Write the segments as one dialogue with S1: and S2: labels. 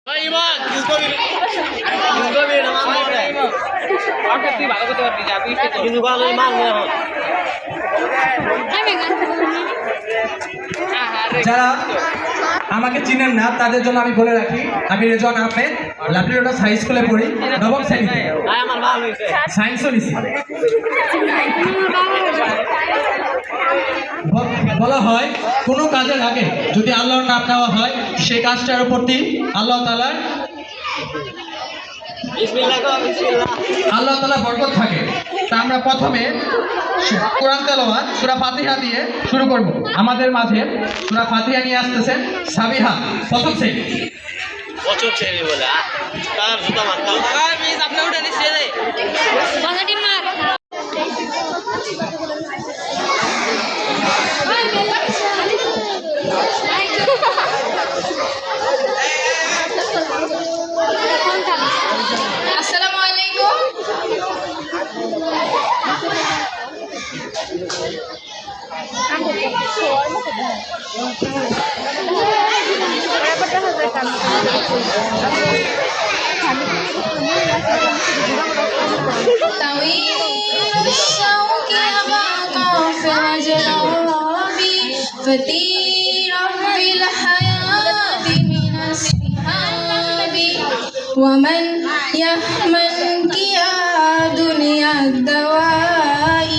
S1: Iman, kisko bin naman mo rin. Bakit di ba? Ako to di jabi ito. Kisko ko Iman mo.
S2: যারা আমাকে চিনেন না তাদের জন্য আমি বলে রাখি, আমি Rezon Ahmed, lovely road high স্কুলে পড়ি, নবম শ্রেণীতে।
S1: আমার ভালো হইছে।
S2: সায়েন্সও নিছি। বলা হয় কোনো কাজের আগে যদি আল্লাহর নাম নেওয়া হয় সেই কাজটার প্রতি আল্লাহ তাআলার আল্লাহ তাআলা বরকত থাকে। তা আমরা প্রথমে কোরআন তেলাওয়াত সূরা ফাতিহা দিয়ে শুরু করব। আমাদের মাঝে সূরা ফাতিহা নিয়ে আসতেছেন সাবিহা, প্রথম শ্রেণী।
S1: প্রথম শ্রেণী বলে তার জুতা মারতে আমি আপনি উঠে নিচে দে পজিটিভ মার
S3: আসসালামু আলাইকুম। طويل الشوك يبقى في وجلابي فتيرا بالحياة من السحاب ومن يحملك يا دنيا الدواء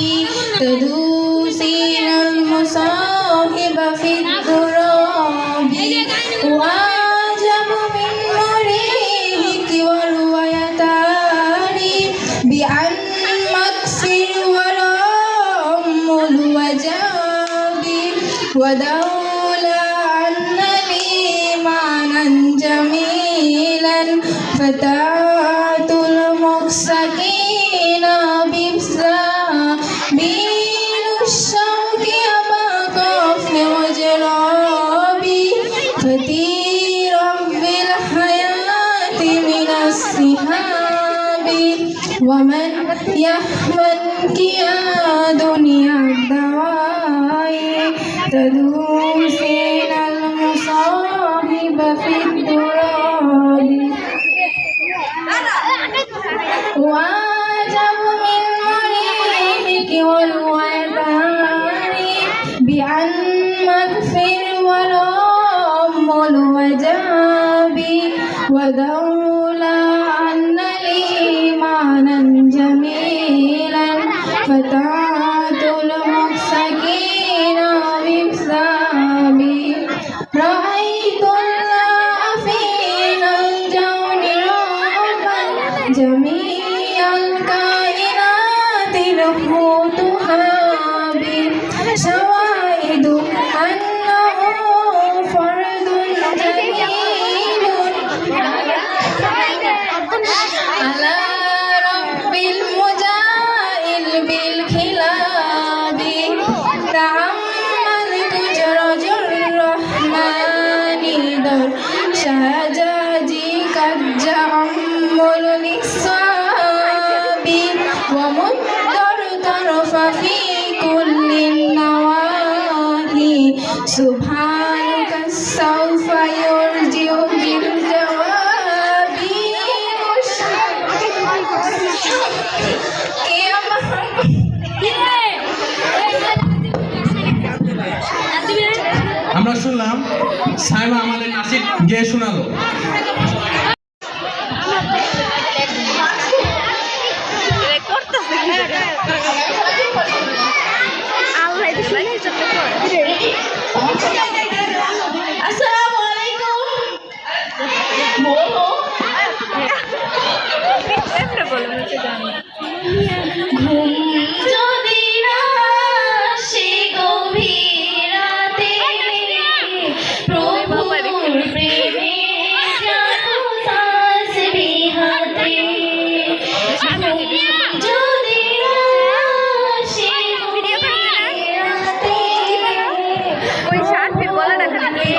S3: تدوسين المصاحب في التراب وأعجب من مريحك والويتان بأن مكسر ورام الوجاب ودولة أن لي معنى جميلا فتاة المكسكين بين الشوك أبقى في وجرابي فتيرا بالحياة من السحاب ومن يحملك يا دنيا الدواء تدوسين المصاحب في التراب وأعجب من مريحك والويتان بأن مغفر ورام الوجاب ودولة أن لي معنى جميلا فتاة المكسكين بحسابي رأيت الله فينا الجون ربا جميع الكائنات نفوتها شواهد أنه فرد جميل على رب المجائل بالكلاب تعملت جرج الرحمن در شجاجي كالجأمل للصاب ومدر طرف في كل النواهي سبحانك سوف يرجع بالجواب
S2: আমরা শুনলাম সাইমা আমাদের নাসিক গেয়ে শোনালো।
S3: আসসালামু আলাইকুম। বলো ঘুম যদি না আসে গভীর রাতে প্রভুর প্রেমে জাদু তাসবিহাতে যদি না আসে গভীর রাতে ওই শার্টের গলাটা খালি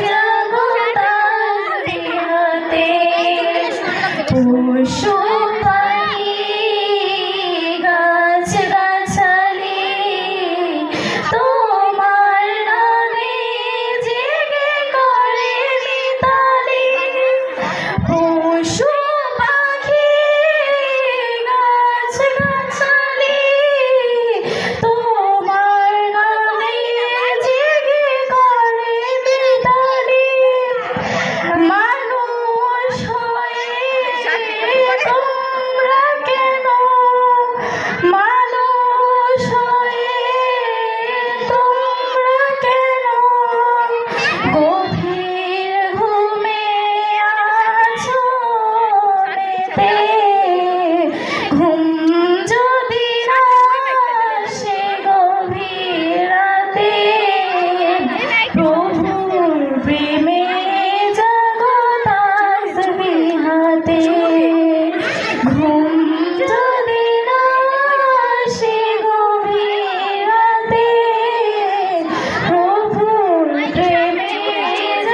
S3: জাদু তাসবিহাতে পশু পাখি মানুষ হয়ে তোমরা কেন, মানুষ হয়ে তোমরা কেন গভীর ঘুমে আছো মেতে? ঘুম যদি আসে গভীর রাতে, প্রভুর প্রেমে জাগো তাসবিহাতে। ঘুম যদি না আসে গভীর রাতে, প্রভুর প্রেমে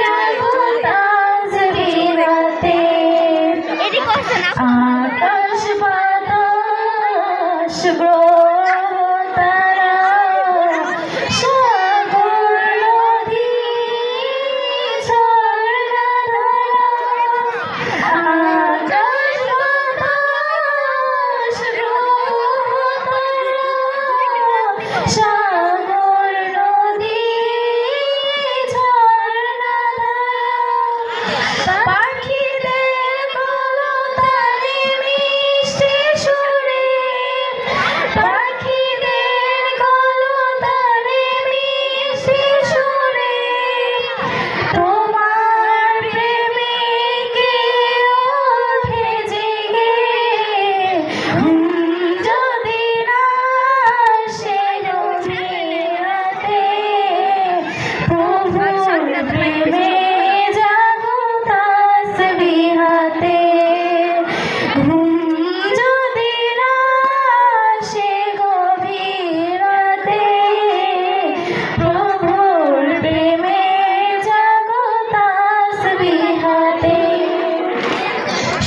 S3: জাগো তাসবিহাতে। আকাশ বাতাস গ্রহ তারা সাগর নদী ঝর্ণা ধারা। আকাশ বাতাস গ্রহ তারা সাগর নদী ঝর্ণা ধারা। পাখিদের কলতানে মিষ্টি সুরে, পাখিদের কলতানে মিষ্টি সুরে তোমার প্রেমে কে ওঠে জেগে। ঘুম যদি না আসে গভীর রাতে, প্রভুর প্রেমে জাগো তাসবিহাতে। ঘুম যদি না আসে গভীর রাতে, প্রভুর প্রেমে জাগো তাসবিহাতে।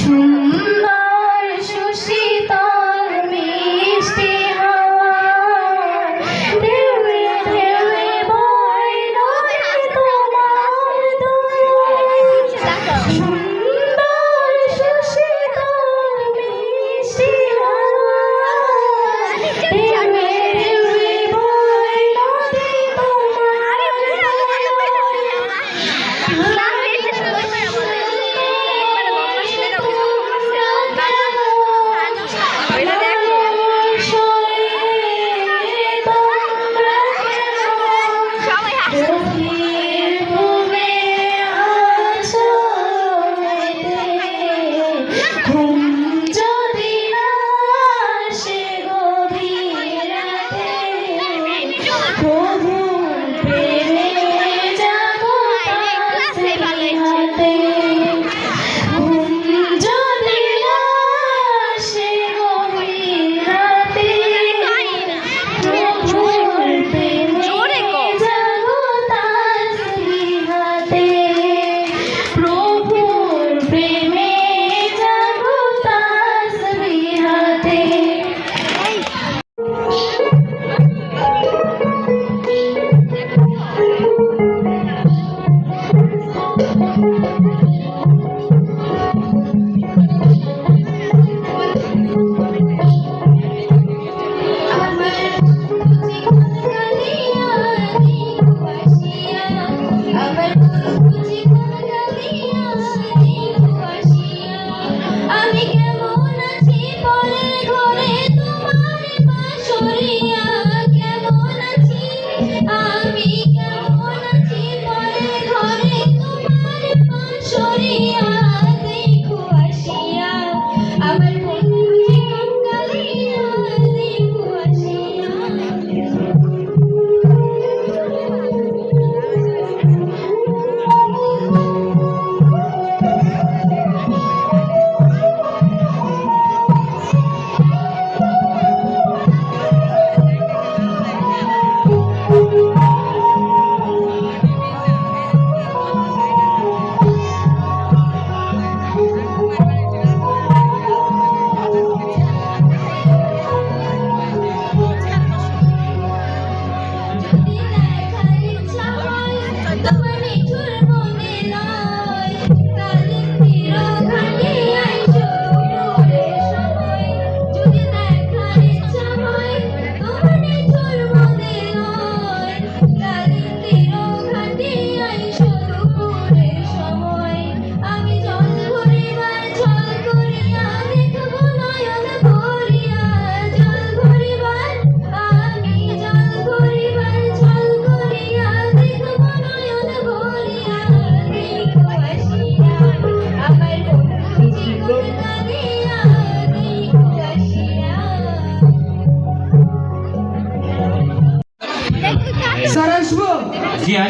S3: সুন্দর সুশীতল মিষ্টি হাওয়া ঢেউয়ে ঢেউয়ে বয় নয় তোমার দুয়ারে। সুন্দর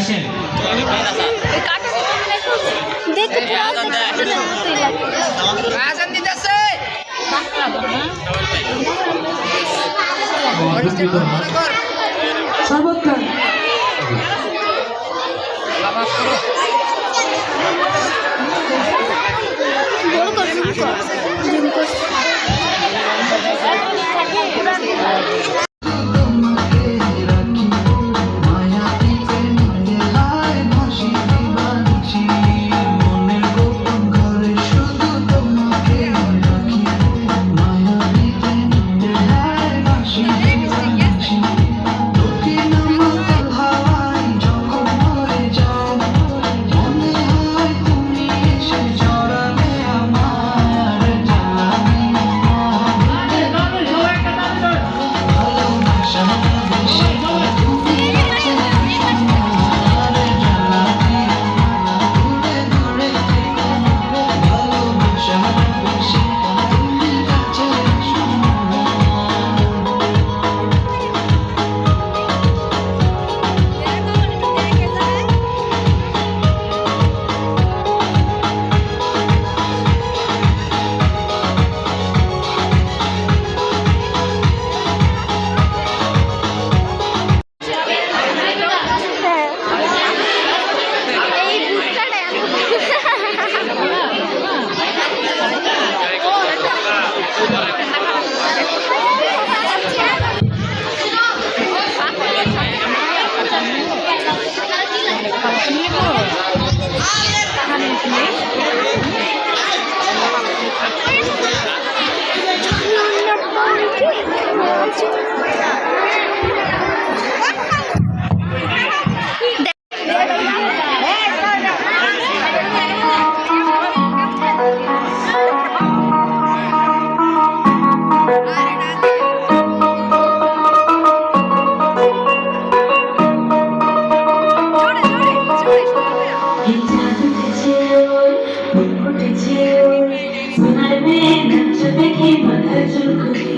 S2: আসেন।
S3: দেখতে
S4: সর্বত্র
S3: দেখি মাথা চুল